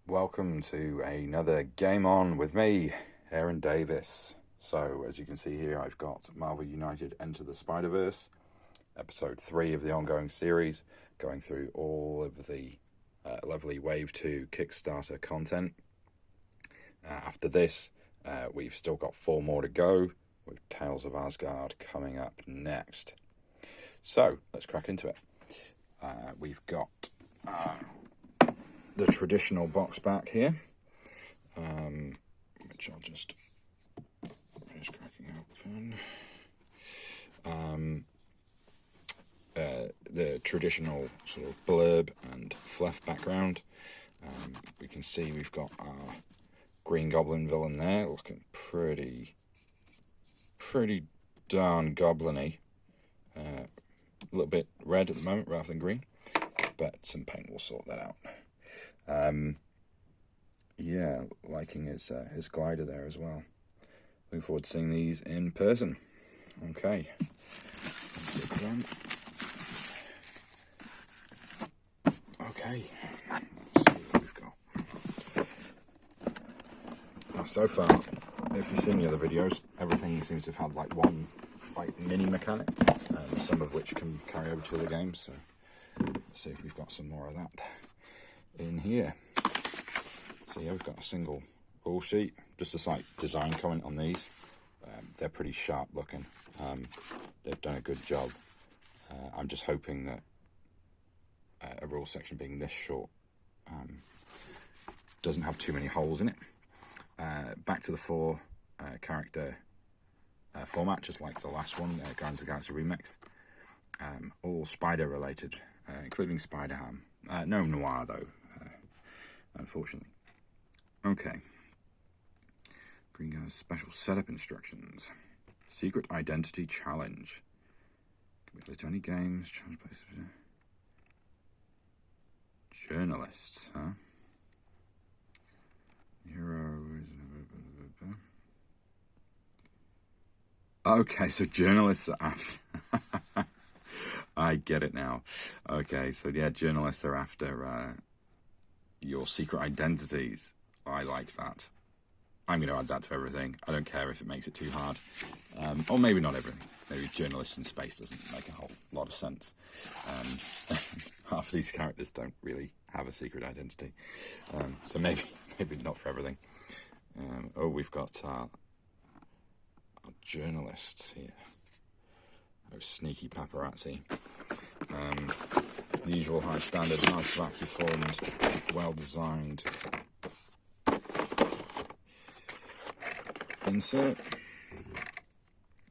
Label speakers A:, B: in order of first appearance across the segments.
A: welcome to another Game On with me, Aaron Davis. So, as you can see here, I've got Marvel United Enter the Spider-Verse, episode 3 of the ongoing series, going through all of the lovely Wave 2 Kickstarter content. After this, we've still got 4 more to go, with Tales of Asgard coming up next. So, let's crack into it. We've got the traditional box back here, which I'll just finish cracking open. The traditional sort of blurb and fluff background. We can see we've got our Green Goblin villain there, looking pretty darn goblin-y. A little bit red at the moment rather than green, but some paint will sort that out. Yeah, liking his glider there as well. Looking forward to seeing these in person. Okay. Okay. Let's see what we've got. So far, if you've seen the other videos, everything seems to have had like one mini mechanic, some of which can carry over to other games. So let's see if we've got some more of that in here. So yeah, we've got a single rule sheet. Just a slight design comment on these. They're pretty sharp looking. They've done a good job. I'm just hoping that a rule section being this short doesn't have too many holes in it. Back to the 4 character format, just like the last one, Guardians of the Galaxy Remix. All spider related, including Spider-Ham. No noir though, unfortunately. Okay. Green Guy's special setup instructions. Secret identity challenge. Can we play to any games? Challenge places. Journalists, huh? Heroes. Okay, so journalists are after. I get it now. Okay, so yeah, journalists are after your secret identities. I like that. I'm going to add that to everything. I don't care if it makes it too hard. Or maybe not everything. Maybe journalists in space doesn't make a whole lot of sense. Half of these characters don't really have a secret identity. So maybe not for everything. We've got our journalists here. Oh, sneaky paparazzi. The usual high standard, nice vacuum formed, well designed insert.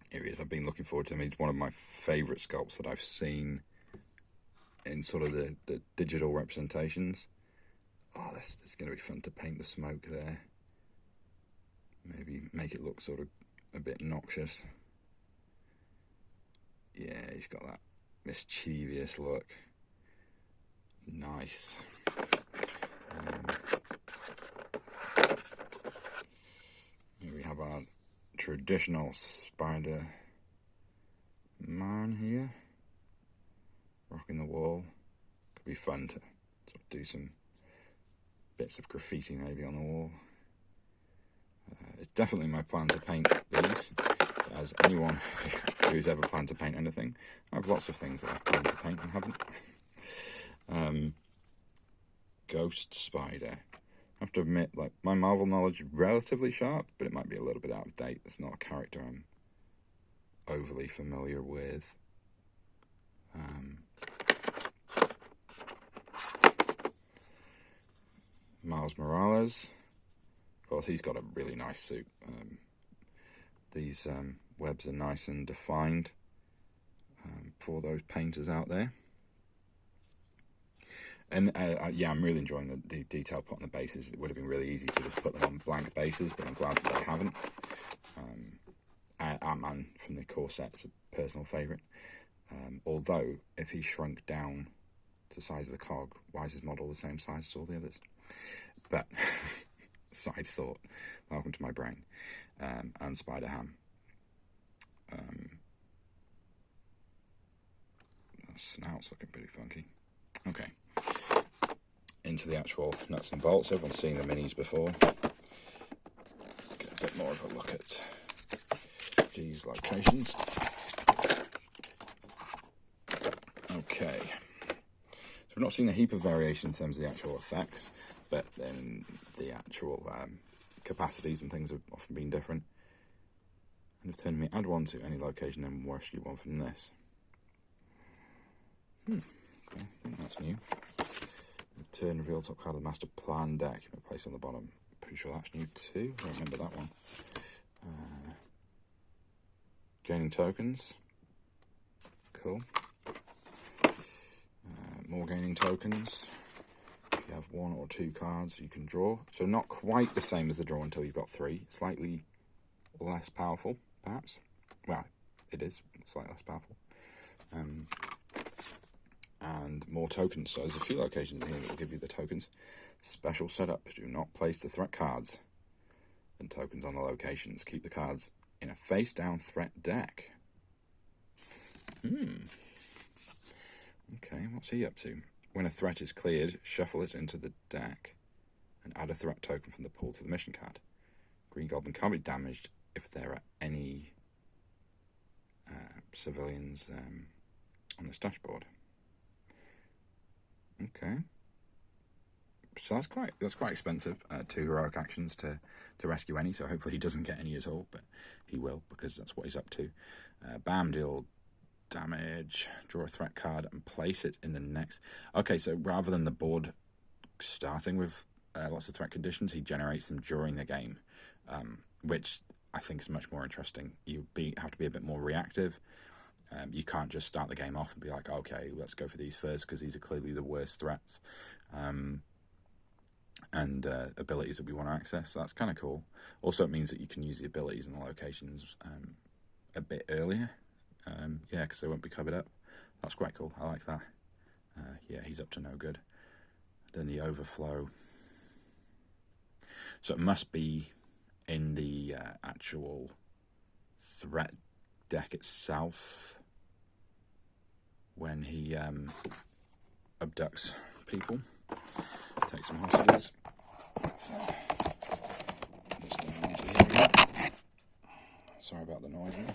A: Here he is. I've been looking forward to him. He's one of my favourite sculpts that I've seen in sort of the digital representations. Oh, this is going to be fun to paint the smoke there. Maybe make it look sort of a bit noxious. Yeah, he's got that mischievous look. Nice. Here we have our traditional Spider-Man here. Rocking the wall. Could be fun to sort of do some bits of graffiti maybe on the wall. It's definitely my plan to paint these. As anyone who's ever planned to paint anything, I have lots of things that I've planned to paint and haven't. Ghost Spider. I have to admit, like, my Marvel knowledge is relatively sharp, but it might be a little bit out of date. It's not a character I'm overly familiar with. Miles Morales. Of course, he's got a really nice suit. These webs are nice and defined for those painters out there. And yeah, I'm really enjoying the detail put on the bases. It would have been really easy to just put them on blank bases, but I'm glad that they haven't. Ant-Man from the core set is a personal favourite. Although, if he shrunk down to the size of the cog, why is his model the same size as all the others? But, side thought, welcome to my brain. And Spider-Ham. Snout's looking pretty funky. Okay. into the actual nuts and bolts. Everyone's seen the minis before. Get a bit more of a look at these locations. Okay, so we're not seeing a heap of variation in terms of the actual effects, but then the actual capacities and things have often been different. And have turned me add one to any location, then rescue one from this. Okay, I think that's new. Return reveal top card of the master plan deck. Place on the bottom. Pretty sure that's new too. I don't remember that one. Gaining tokens. Cool. More gaining tokens. You have 1 or 2 cards you can draw. So not quite the same as the draw until you've got 3. Slightly less powerful, perhaps. Well, it is slightly less powerful. And more tokens. So there's a few locations here that will give you the tokens. Special setup. Do not place the threat cards and tokens on the locations. Keep the cards in a face-down threat deck. Okay, what's he up to? When a threat is cleared, shuffle it into the deck and add a threat token from the pool to the mission card. Green Goblin can't be damaged if there are any civilians on this dashboard. Okay. So that's quite expensive. 2 heroic actions to rescue any, so hopefully he doesn't get any at all, but he will, because that's what he's up to. Bam, deal damage, draw a threat card and place it in the next. Okay, so rather than the board starting with lots of threat conditions, he generates them during the game, which I think is much more interesting. You have to be a bit more reactive. You can't just start the game off and be like, okay, let's go for these first because these are clearly the worst threats and abilities that we want to access. So that's kind of cool. Also, it means that you can use the abilities and the locations a bit earlier. Yeah, because they won't be covered up. That's quite cool. I like that. Yeah, he's up to no good. Then the overflow. So it must be in the actual threat deck itself when he abducts people, takes some hostages. So, just down into here. Sorry about the noise there.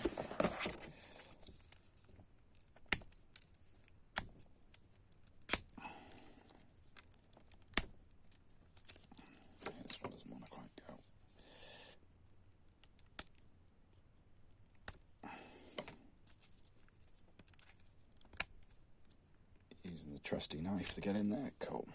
A: Using the trusty knife to get in there. Cool.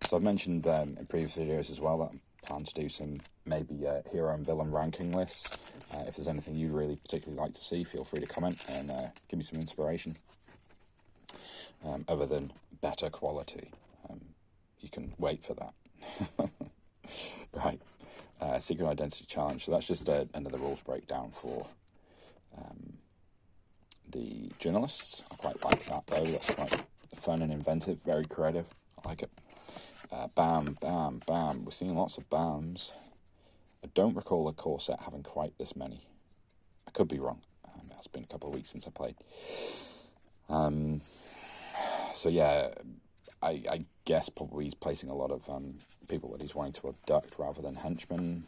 A: So I've mentioned in previous videos as well that I plan to do some maybe hero and villain ranking lists. If there's anything you really particularly like to see, feel free to comment and give me some inspiration. Other than better quality. You can wait for that. Right. Secret Identity Challenge. So that's just another rules breakdown for the journalists. I quite like that though. That's quite fun and inventive, very creative. I like it. Bam, bam, bam. We're seeing lots of bams. I don't recall the core set having quite this many. I could be wrong. It's been a couple of weeks since I played. So yeah, I guess probably he's placing a lot of people that he's wanting to abduct rather than henchmen.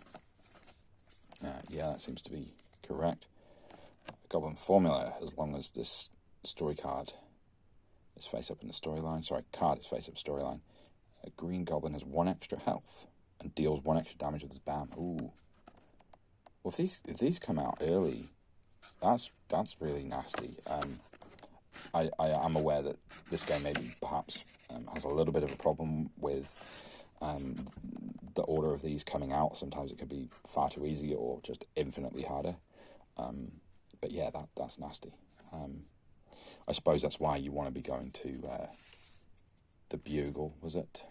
A: Yeah, that seems to be correct. Goblin Formula, as long as this story card is face up in the storyline. Sorry, card is face up storyline. A green goblin has 1 extra health and deals 1 extra damage with his bam. Ooh. Well, if these come out early, that's really nasty. I am aware that this game maybe perhaps has a little bit of a problem with the order of these coming out. Sometimes it could be far too easy or just infinitely harder. But yeah, that's nasty. I suppose that's why you want to be going to the Bugle, was it?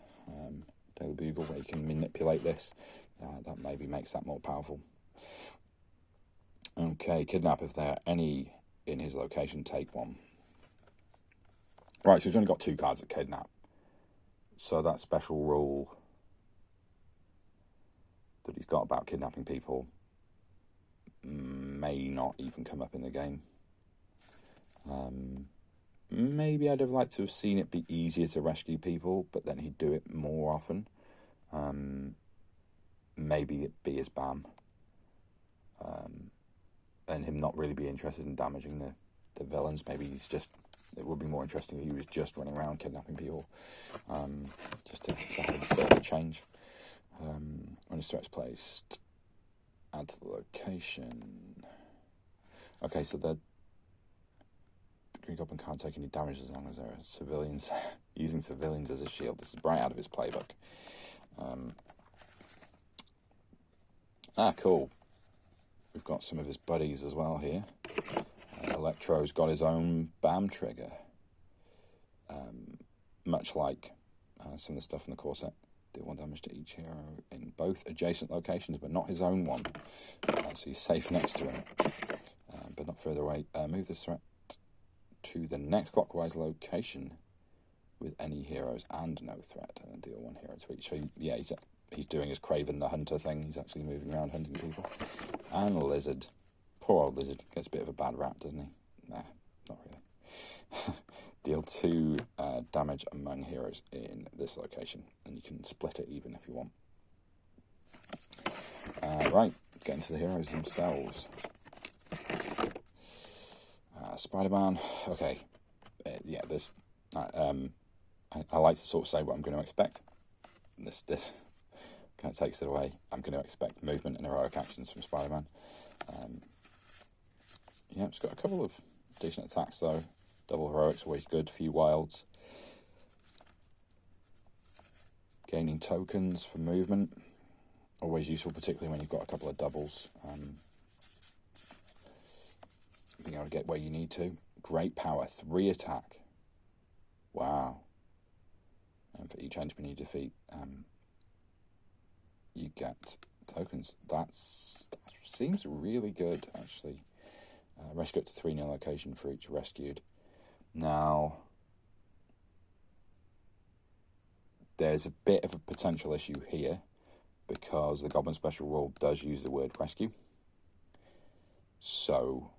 A: Daily Bugle, where you can manipulate this. That maybe makes that more powerful. Okay, kidnap. If there are any in his location, take 1. Right, so he's only got 2 cards at kidnap. So that special rule that he's got about kidnapping people may not even come up in the game. Maybe I'd have liked to have seen it be easier to rescue people, but then he'd do it more often. Maybe it be his BAM. And him not really be interested in damaging the villains. Maybe it would be more interesting if he was just running around kidnapping people. Just to have a bit of a change. When his threat's placed, add to the location. Okay, so the Green Goblin can't take any damage as long as there are civilians using civilians as a shield. This is right out of his playbook. Cool. We've got some of his buddies as well here. Electro's got his own BAM trigger. Much like some of the stuff in the core set. Deal 1 damage to each hero in both adjacent locations, but not his own one. So he's safe next to him, but not further away. Move this threat to the next clockwise location with any heroes and no threat, and then deal 1 hero to each. So yeah, he's doing his Craven the Hunter thing. He's actually moving around hunting people. And Lizard, poor old Lizard, gets a bit of a bad rap, doesn't he? Nah, not really. Deal 2 damage among heroes in this location, and you can split it even if you want. Right, getting to the heroes themselves. Spider-Man, okay, yeah, this, I like to sort of say what I'm going to expect. This kind of takes it away. I'm going to expect movement and heroic actions from Spider-Man. Yeah, it's got a couple of decent attacks though. Double heroics, always good. Few wilds. Gaining tokens for movement, always useful, particularly when you've got a couple of doubles. Being able to get where you need to. Great power, 3 attack. Wow. And for each henchman you defeat, you get tokens. That seems really good, actually. Rescue up to 3 in a location for each rescued. Now, there's a bit of a potential issue here because the Goblin Special rule does use the word rescue. So,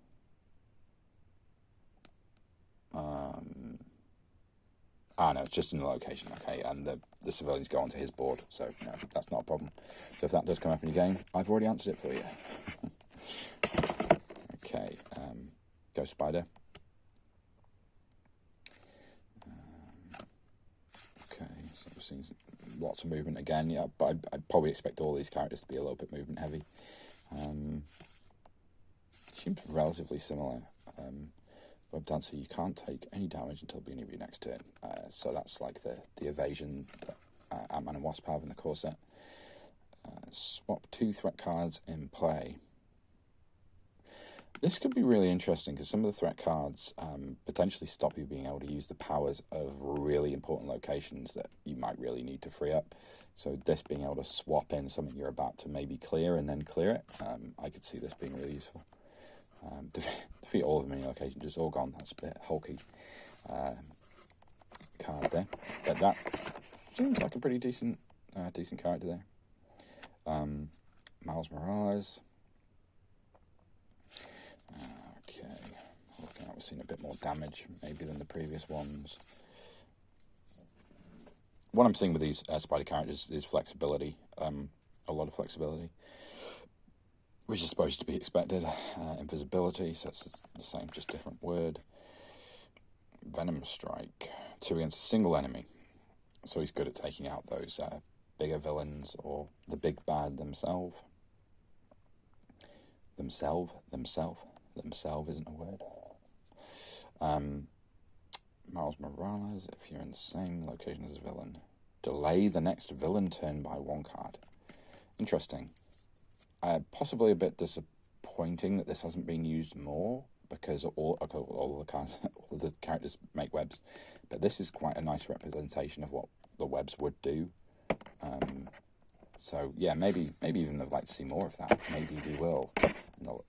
A: no, it's just in the location, okay, and the civilians go onto his board, so no, that's not a problem. So if that does come up in your game, I've already answered it for you. Okay, go Spider. Okay, so we're seeing lots of movement again, yeah, but I'd probably expect all these characters to be a little bit movement heavy. Seems relatively similar. Web Dancer, you can't take any damage until the beginning of your next turn. So that's like the evasion that Ant-Man and Wasp have in the core set. Swap 2 threat cards in play. This could be really interesting because some of the threat cards potentially stop you being able to use the powers of really important locations that you might really need to free up. So this being able to swap in something you're about to maybe clear and then clear it, I could see this being really useful. Defeat all of them in any location, just all gone. That's a bit hulky card there, but that seems like a pretty decent character there. Miles Morales. Okay, looking at, we've seen a bit more damage maybe than the previous ones. What I'm seeing with these spider characters is flexibility, a lot of flexibility, which is supposed to be expected. Invisibility, so it's the same, just different word. Venom Strike, 2 against a single enemy. So he's good at taking out those bigger villains or the big bad themselves. Themselves isn't a word. Miles Morales, if you're in the same location as a villain, delay the next villain turn by 1 card. Interesting. Possibly a bit disappointing that this hasn't been used more because all of the characters make webs, but this is quite a nice representation of what the webs would do. So yeah, maybe even I'd like to see more of that. Maybe we will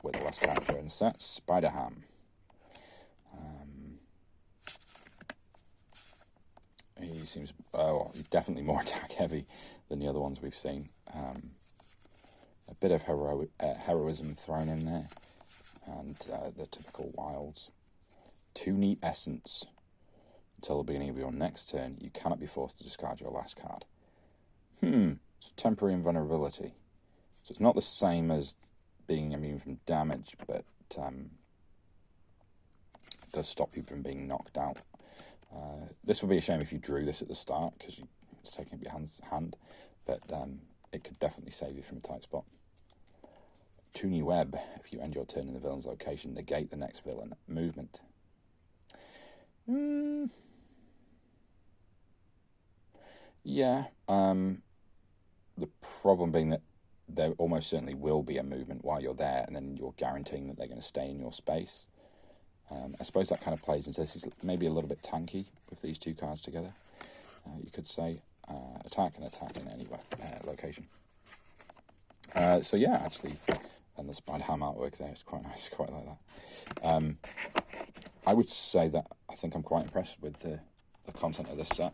A: with the last character in the set, Spider-Ham. He seems he's definitely more attack heavy than the other ones we've seen. A bit of heroism thrown in there, and the typical wilds. 2 neat essence. Until the beginning of your next turn, you cannot be forced to discard your last card. It's temporary invulnerability. So it's not the same as being immune from damage, but it does stop you from being knocked out. This would be a shame if you drew this at the start, because it's taking up your hand, but it could definitely save you from a tight spot. 2 new web. If you end your turn in the villain's location, negate the next villain. Movement. Yeah. The problem being that there almost certainly will be a movement while you're there, and then you're guaranteeing that they're going to stay in your space. I suppose that kind of plays into this. Is maybe a little bit tanky with these 2 cards together. You could say attack and attack in any location. So yeah, actually, and the Spider Ham artwork there is quite nice. Quite like that. I would say that I think I'm quite impressed with the content of this set.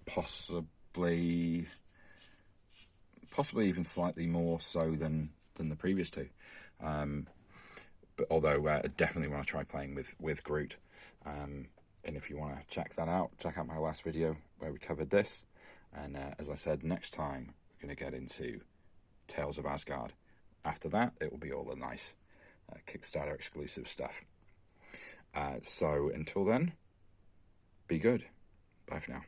A: Possibly even slightly more so than the previous 2. But although I definitely want to try playing with Groot. And if you want to check that out, check out my last video where we covered this. And as I said, next time we're going to get into Tales of Asgard. After that, it will be all the nice Kickstarter exclusive stuff. So until then, be good. Bye for now.